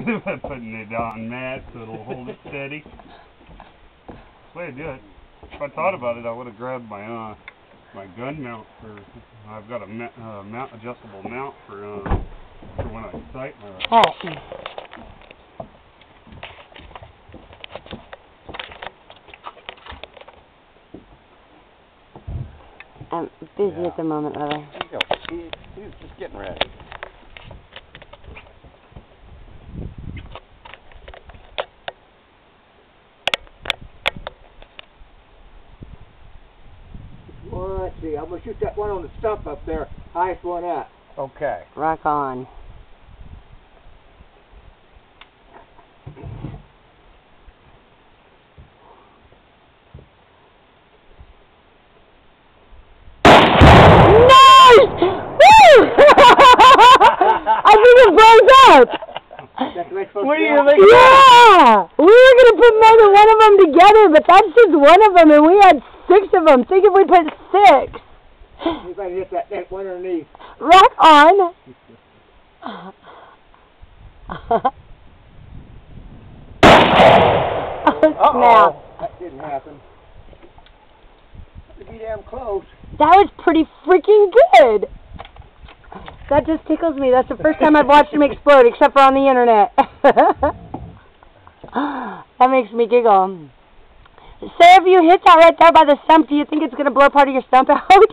Putting it on mat so it'll hold it steady. That's the way to do it. If I thought about it, I would have grabbed my my gun mount for. I've got a mount adjustable mount for when I sight my rifle. I'm busy at the moment, brother. There you go. He's just getting ready. Well, let's see. I'm going to shoot that one on the stump up there. Highest one up. Okay. Rock on. I think it blows up. What do you think? Yeah! We were going to put more than one of them together, but that's just one of them, and we had 6 of them. Think if we put 6. See if I can hit that one underneath. Rock on. Snap. That didn't happen. That'd be damn close. That was pretty freaking good. That just tickles me. That's the first time I've watched him explode, except for on the internet. That makes me giggle. Say if you hit that right there by the stump, do you think it's going to blow part of your stump out? I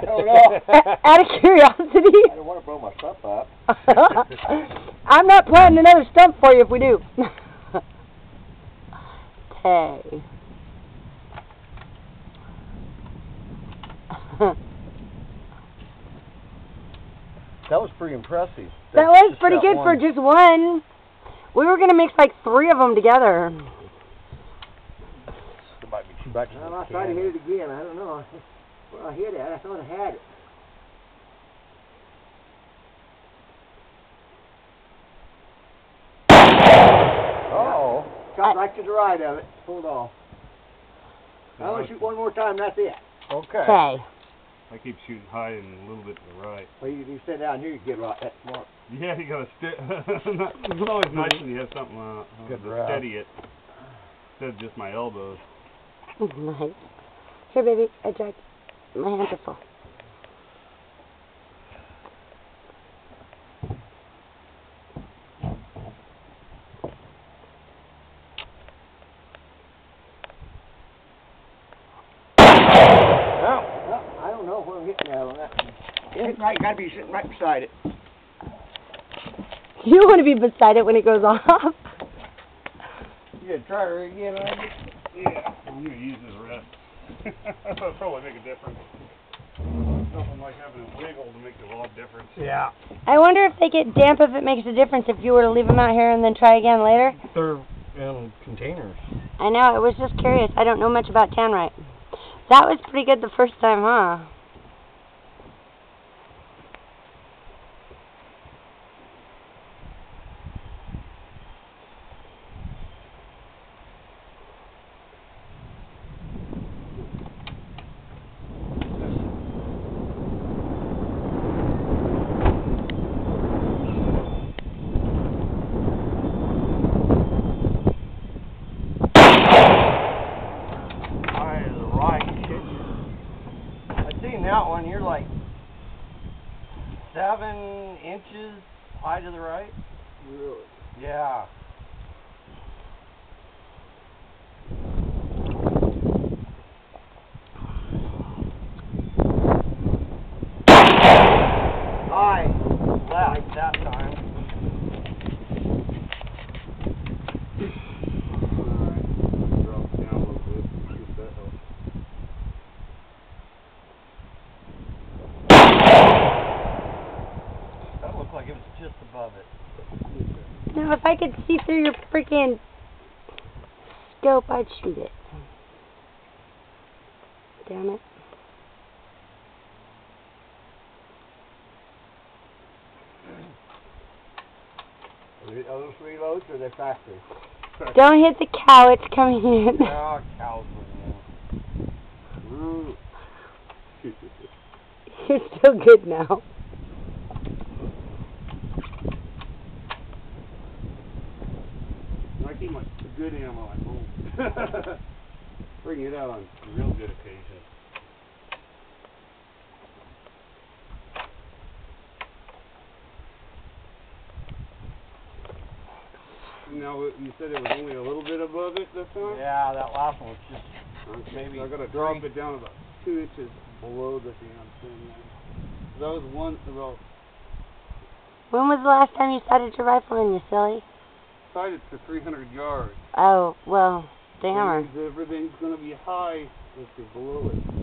don't know. Out of curiosity. I don't want to blow my stump up. I'm not planting another stump for you if we do. Okay. That was pretty impressive. That was pretty good for just one. We were going to mix like 3 of them together. There might be 2 batches. I'll try to hit it again. I don't know. Well, I hit it. I thought I had it. Oh. Shot right to the right of it. Pulled off. I want to shoot one more time. That's it. Okay. Okay. I keep shooting high and a little bit to the right. Well, you sit down here, you get right. That's smart. Yeah, you gotta it's always nice when you have something to steady it instead of just my elbows. Nice. Here, baby. I dragged. My hands are full. I don't know where I'm hitting that on that. It's right. Got to be sitting right beside it. You don't want to be beside it when it goes off. You gonna try her again, aren't you? Yeah, I'm gonna use this rest. That'll probably make a difference. Something like having a wiggle to make a lot of difference. Yeah. I wonder if they get damp, if it makes a difference if you were to leave them out here and then try again later. They're in containers. I know. I was just curious. I don't know much about tannerite. That was pretty good the first time, huh? That one, you're like 7 inches high to the right. Really? Yeah. High. Left that time. Like it was just above it. Now, if I could see through your freaking scope, I'd shoot it. Damn it. Are those reloads or are they factory? Don't hit the cow, it's coming in. Oh, cows moving in. You're still good now. good ammo at home. Bring it out on real good occasions. Now, you said it was only a little bit above it this time? Yeah, that last one was just maybe. I gotta drop it down about 2 inches below the damn thing. That was one about. When was the last time you sighted your rifle in, you silly? Sighted for 300 yards. Oh, well, damn her. Everything's gonna be high if you're below it.